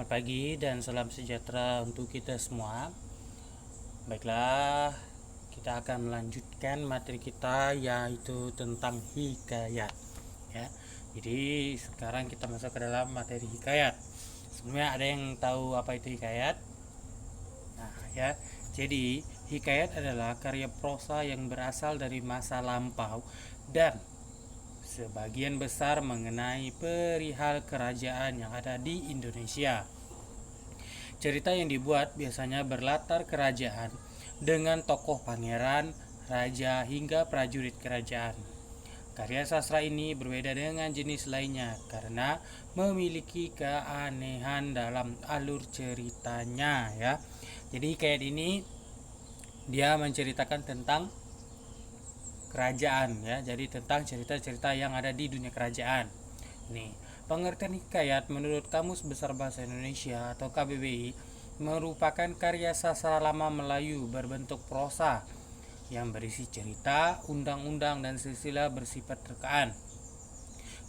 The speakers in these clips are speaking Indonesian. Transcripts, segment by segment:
Selamat pagi dan salam sejahtera untuk kita semua. Baiklah, kita akan melanjutkan materi kita yaitu tentang hikayat ya. Jadi sekarang kita masuk ke dalam materi hikayat. Sebelumnya ada yang tahu apa itu hikayat? Nah, ya. Jadi, hikayat adalah karya prosa yang berasal dari masa lampau dan sebagian besar mengenai perihal kerajaan yang ada di Indonesia. Cerita yang dibuat biasanya berlatar kerajaan dengan tokoh pangeran, raja hingga prajurit kerajaan. Karya sastra ini berbeda dengan jenis lainnya karena memiliki keanehan dalam alur ceritanya ya. Jadi hikayat ini dia menceritakan tentang kerajaan ya, jadi tentang cerita-cerita yang ada di dunia kerajaan. Nih, pengertian hikayat menurut Kamus Besar Bahasa Indonesia atau KBBI merupakan karya sastra lama Melayu berbentuk prosa yang berisi cerita, undang-undang dan silsilah bersifat rekaan,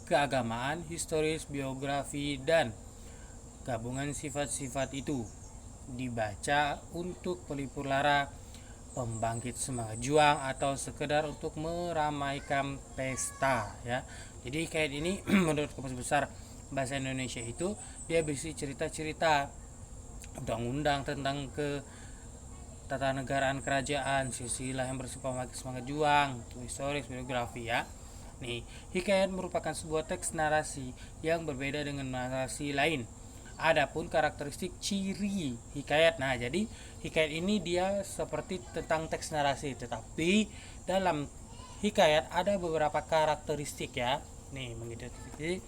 keagamaan, historis, biografi dan gabungan sifat-sifat itu dibaca untuk pelipur lara, pembangkit semangat juang atau sekedar untuk meramaikan pesta ya. Jadi kayak ini menurut Kamus Besar Bahasa Indonesia itu dia berisi cerita-cerita undang-undang tentang ketatanegaraan kerajaan, silsilah yang bersifat semangat juang, historis, biografi ya. Nih, hikayat merupakan sebuah teks narasi yang berbeda dengan narasi lain. Adapun karakteristik ciri hikayat. Nah, jadi hikayat ini dia seperti tentang teks narasi, tetapi dalam hikayat ada beberapa karakteristik ya. Nih, mengidentifikasi.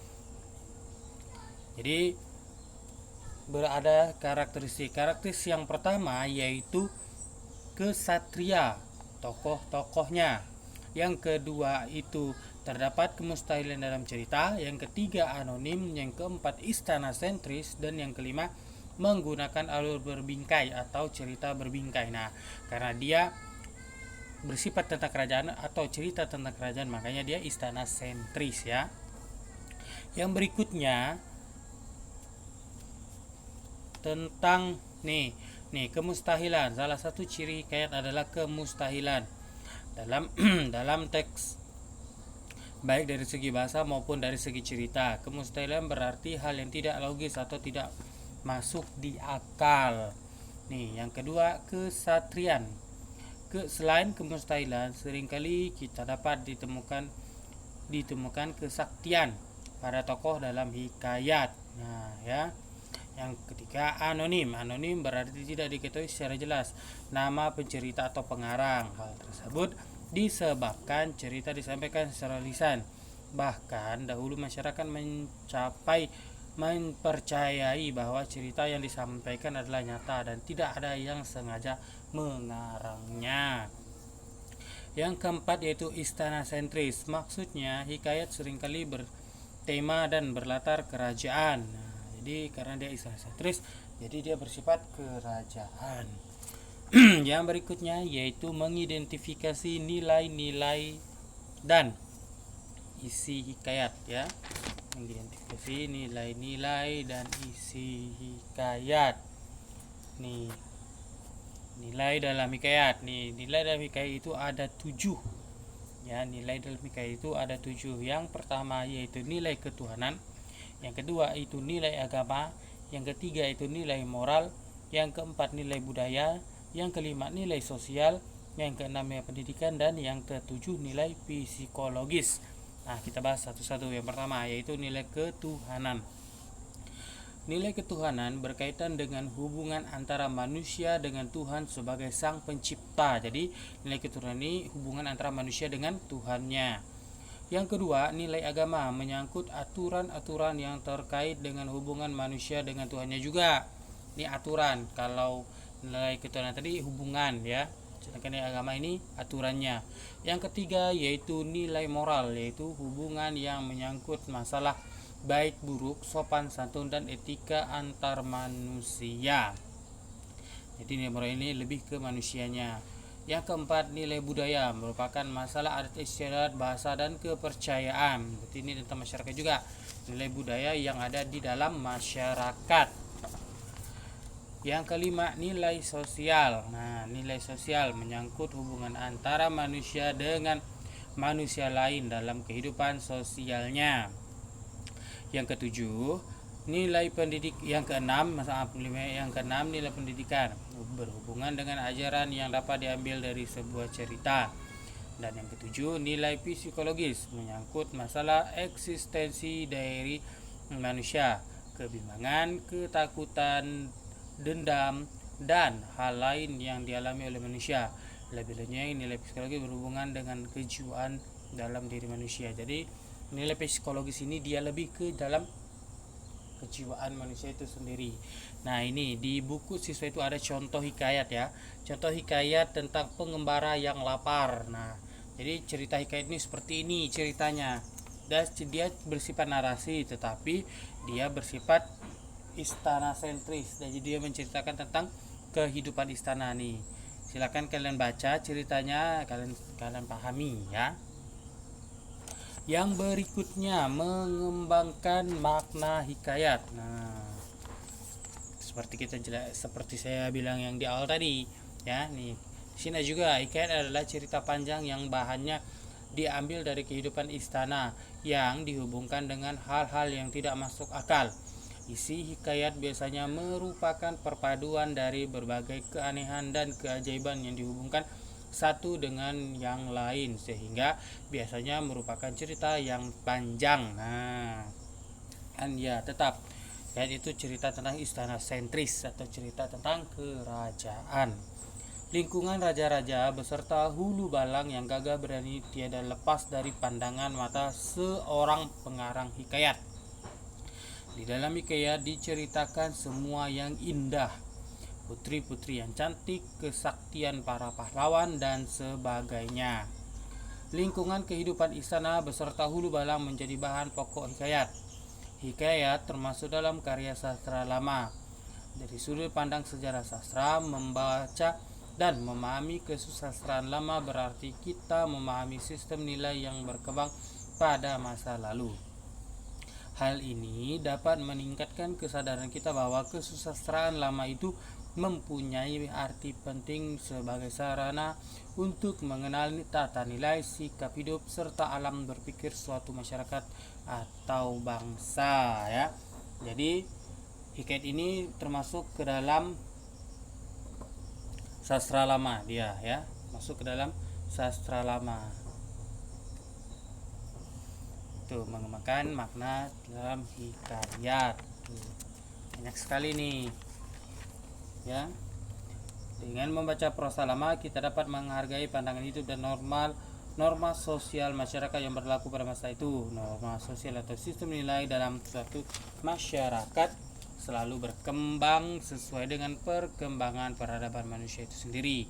Jadi berada karakteristik. Karakteristik yang pertama yaitu kesatria, tokoh-tokohnya. Yang kedua itu terdapat kemustahilan dalam cerita, yang ketiga anonim, yang keempat istana sentris, dan yang kelima menggunakan alur berbingkai atau cerita berbingkai. Nah, karena dia bersifat tentang kerajaan atau cerita tentang kerajaan, makanya dia istana sentris ya. Yang berikutnya tentang nih kemustahilan. Salah satu ciri hikayat adalah kemustahilan dalam teks, baik dari segi bahasa maupun dari segi cerita. Kemustahilan berarti hal yang tidak logis atau tidak masuk di akal. Nih, yang kedua kesatrian. Selain kemustahilan, seringkali kita dapat ditemukan kesaktian pada tokoh dalam hikayat. Nah, ya. Yang ketiga anonim. Anonim berarti tidak diketahui secara jelas nama pencerita atau pengarang. Hal tersebut disebabkan cerita disampaikan secara lisan. Bahkan dahulu masyarakat mempercayai bahwa cerita yang disampaikan adalah nyata dan tidak ada yang sengaja mengarangnya. Yang keempat yaitu istana sentris. Maksudnya hikayat seringkali bertema dan berlatar kerajaan. Jadi karena dia istana sentris, jadi dia bersifat kerajaan. Yang berikutnya yaitu mengidentifikasi nilai-nilai dan isi hikayat ya. Mengidentifikasi nilai-nilai dan isi hikayat. Nih, nilai dalam hikayat. Nilai dalam hikayat itu ada 7. Ya, nilai dalam hikayat itu ada 7. Yang pertama yaitu nilai ketuhanan. Yang kedua itu nilai agama, yang ketiga itu nilai moral, yang keempat nilai budaya, yang kelima nilai sosial, yang keenam nilai pendidikan, dan yang ketujuh nilai psikologis. Nah, kita bahas satu-satu. Yang pertama yaitu nilai ketuhanan. Nilai ketuhanan berkaitan dengan hubungan antara manusia dengan Tuhan sebagai sang pencipta. Jadi nilai ketuhanan ini hubungan antara manusia dengan Tuhannya. Yang kedua, nilai agama menyangkut aturan-aturan yang terkait dengan hubungan manusia dengan Tuhannya juga. Ini aturan. Kalau nilai ketuhanan tadi hubungan ya. Sedangkan nilai agama ini aturannya. Yang ketiga yaitu nilai moral, yaitu hubungan yang menyangkut masalah baik buruk, sopan santun dan etika antar manusia. Jadi nilai moral ini lebih ke manusianya. Yang keempat nilai budaya merupakan masalah adat istiadat, bahasa dan kepercayaan. Berarti ini tentang masyarakat juga. Nilai budaya yang ada di dalam masyarakat. Yang kelima, nilai sosial. Nah, nilai sosial menyangkut hubungan antara manusia dengan manusia lain dalam kehidupan sosialnya. Yang ketujuh, nilai pendidik. Yang keenam, nilai pendidikan berhubungan dengan ajaran yang dapat diambil dari sebuah cerita. Dan yang ketujuh, nilai psikologis menyangkut masalah eksistensi dari manusia, kebimbangan, ketakutan, dendam, dan hal lain yang dialami oleh manusia. Lebih-lebihnya nilai psikologi berhubungan dengan kejiwaan dalam diri manusia. Jadi nilai psikologis ini dia lebih ke dalam kejiwaan manusia itu sendiri. Nah, ini di buku siswa itu ada contoh hikayat ya. Contoh hikayat tentang pengembara yang lapar. Nah, jadi cerita hikayat ini seperti ini ceritanya. Dan dia bersifat narasi, tetapi dia bersifat istana sentris. Jadi dia menceritakan tentang kehidupan istana nih. Silakan kalian baca ceritanya, kalian pahami ya. Yang berikutnya, mengembangkan makna hikayat. Nah, seperti saya bilang yang di awal tadi ya. Nih, sini juga hikayat adalah cerita panjang yang bahannya diambil dari kehidupan istana yang dihubungkan dengan hal-hal yang tidak masuk akal. Isi hikayat biasanya merupakan perpaduan dari berbagai keanehan dan keajaiban yang dihubungkan satu dengan yang lain, sehingga biasanya merupakan cerita yang panjang. Nah, kan ya tetap itu cerita tentang istana sentris atau cerita tentang kerajaan. Lingkungan raja-raja beserta hulu balang yang gagah berani tiada lepas dari pandangan mata seorang pengarang hikayat. Di dalam hikayat diceritakan semua yang indah, putri-putri yang cantik, kesaktian para pahlawan, dan sebagainya. Lingkungan kehidupan istana beserta hulu balang menjadi bahan pokok hikayat. Hikayat termasuk dalam karya sastra lama. Dari sudut pandang sejarah sastra, membaca dan memahami kesusastraan lama berarti kita memahami sistem nilai yang berkembang pada masa lalu. Hal ini dapat meningkatkan kesadaran kita bahwa kesusastraan lama itu mempunyai arti penting sebagai sarana untuk mengenal tata nilai, sikap hidup, serta alam berpikir suatu masyarakat atau bangsa ya. Jadi hikayat ini termasuk ke dalam sastra lama dia ya, masuk ke dalam sastra lama. Tuh, mengembangkan makna dalam hikayat. Tuh, banyak sekali nih ya. Dengan membaca prosa lama kita dapat menghargai pandangan hidup dan norma sosial masyarakat yang berlaku pada masa itu. Norma sosial atau sistem nilai dalam suatu masyarakat selalu berkembang sesuai dengan perkembangan peradaban manusia itu sendiri.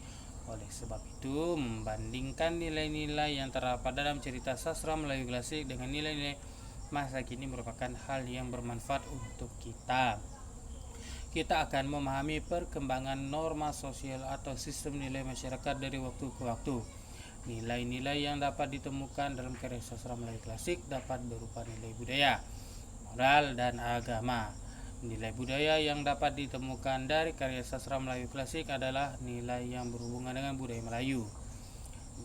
Oleh sebab itu, membandingkan nilai-nilai yang terdapat dalam cerita sastra Melayu klasik dengan nilai-nilai masa kini merupakan hal yang bermanfaat untuk kita. Kita akan memahami perkembangan norma sosial atau sistem nilai masyarakat dari waktu ke waktu. Nilai-nilai yang dapat ditemukan dalam karya sastra Melayu klasik dapat berupa nilai budaya, moral, dan agama. Nilai budaya yang dapat ditemukan dari karya sastra Melayu klasik adalah nilai yang berhubungan dengan budaya Melayu.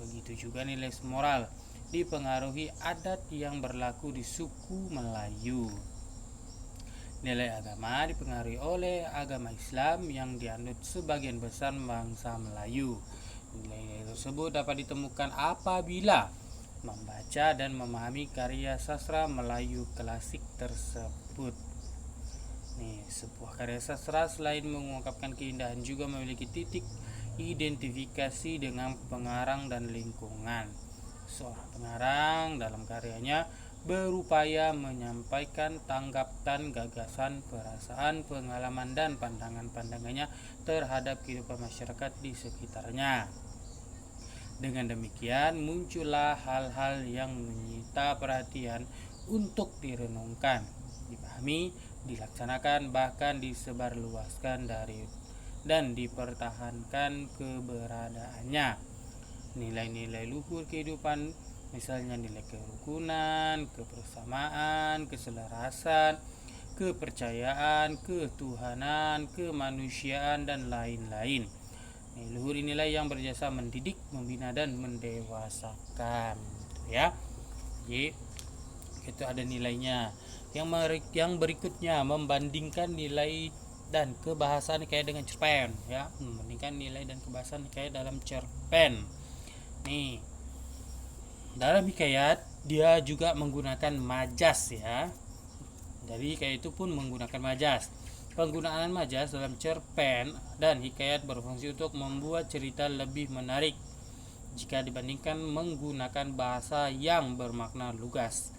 Begitu juga nilai moral dipengaruhi adat yang berlaku di suku Melayu. Nilai agama dipengaruhi oleh agama Islam yang dianut sebagian besar bangsa Melayu. Nilai tersebut dapat ditemukan apabila membaca dan memahami karya sastra Melayu klasik tersebut. Sebuah karya sastra selain mengungkapkan keindahan juga memiliki titik identifikasi dengan pengarang dan lingkungan. Seorang pengarang dalam karyanya berupaya menyampaikan tanggapan, gagasan, perasaan, pengalaman, dan pandangannya terhadap kehidupan masyarakat di sekitarnya. Dengan demikian muncullah hal-hal yang menyita perhatian untuk direnungkan, dipahami, dilaksanakan, bahkan disebarluaskan dan dipertahankan keberadaannya. Nilai-nilai luhur kehidupan, misalnya nilai kerukunan, kebersamaan, keselarasan, kepercayaan, ketuhanan, kemanusiaan, dan lain-lain. Luhur inilah yang berjasa mendidik, membina, dan mendewasakan, ya. Jadi itu ada nilainya. Yang berikutnya, membandingkan nilai dan kebahasaan hikayat dengan cerpen, ya. Membandingkan nilai dan kebahasaan hikayat dalam cerpen. Nih, dalam hikayat dia juga menggunakan majas, ya. Jadi hikayat itu pun menggunakan majas. Penggunaan majas dalam cerpen dan hikayat berfungsi untuk membuat cerita lebih menarik jika dibandingkan menggunakan bahasa yang bermakna lugas.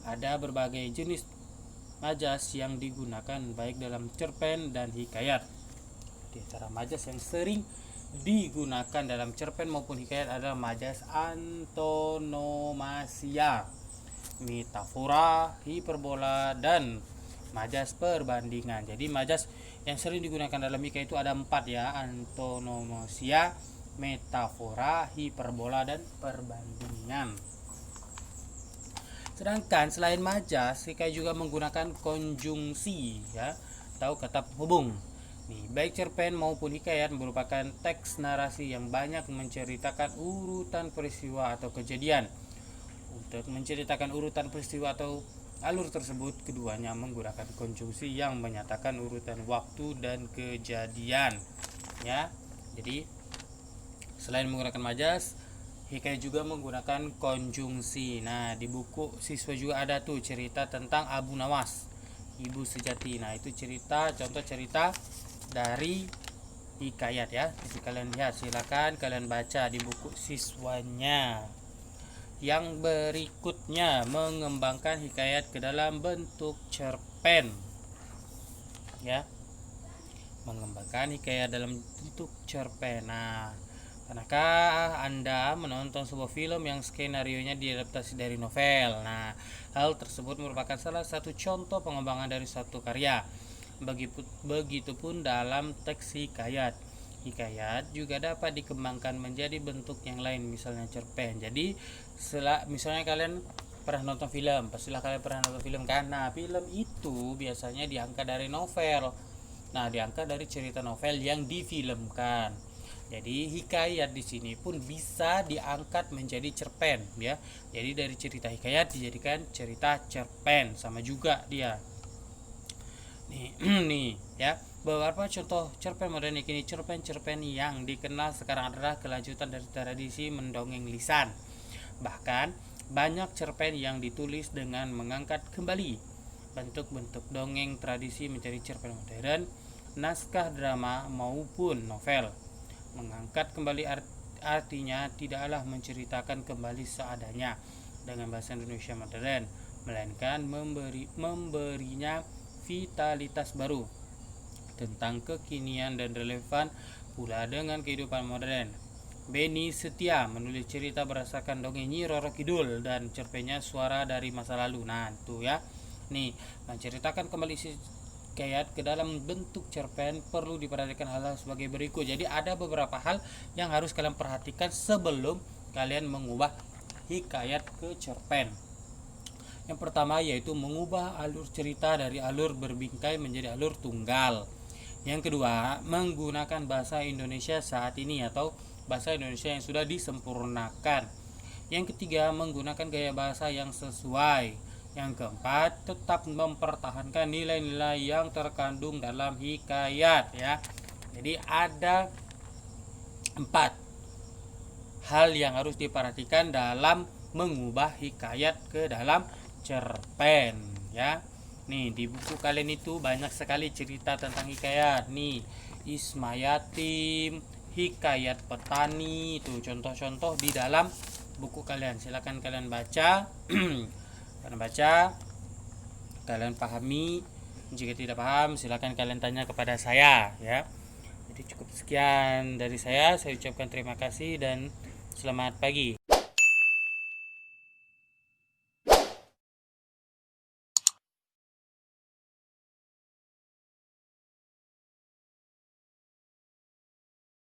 Ada berbagai jenis majas yang digunakan baik dalam cerpen dan hikayat. Di antara majas yang sering digunakan dalam cerpen maupun hikayat adalah majas antonomasia, metafora, hiperbola, dan majas perbandingan. Jadi majas yang sering digunakan dalam hikayat itu ada 4, ya: antonomasia, metafora, hiperbola, dan perbandingan. Sedangkan selain majas, hikayat juga menggunakan konjungsi, ya, atau kata penghubung. Baik cerpen maupun hikayat merupakan teks narasi yang banyak menceritakan urutan peristiwa atau kejadian. Untuk menceritakan urutan peristiwa atau alur tersebut, keduanya menggunakan konjungsi yang menyatakan urutan waktu dan kejadian, ya. Jadi selain menggunakan majas, hikayat juga menggunakan konjungsi. Nah, di buku siswa juga ada tuh cerita tentang Abu Nawas, ibu sejati. Nah, itu contoh cerita dari hikayat, ya. Jadi kalian lihat, silakan kalian baca di buku siswanya. Yang berikutnya, mengembangkan hikayat ke dalam bentuk cerpen, ya. Mengembangkan hikayat dalam bentuk cerpen. Nah, pernahkah Anda menonton sebuah film yang skenarionya diadaptasi dari novel? Nah, hal tersebut merupakan salah satu contoh pengembangan dari suatu karya. Begitupun dalam teks hikayat. Hikayat juga dapat dikembangkan menjadi bentuk yang lain, misalnya cerpen. Jadi misalnya kalian pernah nonton film, pastilah kalian pernah nonton film kan. Nah, film itu biasanya diangkat dari novel. Nah, diangkat dari cerita novel yang difilmkan. Jadi hikayat di sini pun bisa diangkat menjadi cerpen, ya. Jadi dari cerita hikayat dijadikan cerita cerpen, sama juga dia. Nih, ya. Beberapa contoh cerpen modern kini, cerpen-cerpen yang dikenal sekarang adalah kelanjutan dari tradisi mendongeng lisan. Bahkan banyak cerpen yang ditulis dengan mengangkat kembali bentuk-bentuk dongeng tradisi menjadi cerpen modern, naskah drama maupun novel. Mengangkat kembali artinya tidaklah menceritakan kembali seadanya dengan bahasa Indonesia modern, melainkan memberinya vitalitas baru tentang kekinian dan relevan pula dengan kehidupan modern. Beni Setia menulis cerita berdasarkan dongeng Nyi Roro Kidul dan cerpennya Suara dari Masa Lalu. Nah, itu ya. Nih, menceritakan kembali hikayat ke dalam bentuk cerpen perlu diperhatikan hal sebagai berikut. Jadi ada beberapa hal yang harus kalian perhatikan sebelum kalian mengubah hikayat ke cerpen. Yang pertama yaitu mengubah alur cerita dari alur berbingkai menjadi alur tunggal. Yang kedua, menggunakan bahasa Indonesia saat ini atau bahasa Indonesia yang sudah disempurnakan. Yang ketiga, menggunakan gaya bahasa yang sesuai. Yang keempat, tetap mempertahankan nilai-nilai yang terkandung dalam hikayat, ya. Jadi ada 4 hal yang harus diperhatikan dalam mengubah hikayat ke dalam cerpen, ya. Nih, di buku kalian itu banyak sekali cerita tentang hikayat. Nih, Ismayatim, Hikayat Petani, itu contoh-contoh di dalam buku kalian. Silakan kalian baca. Kalian pahami. Jika tidak paham, silakan kalian tanya kepada saya, ya. Jadi cukup sekian dari saya ucapkan terima kasih dan selamat pagi.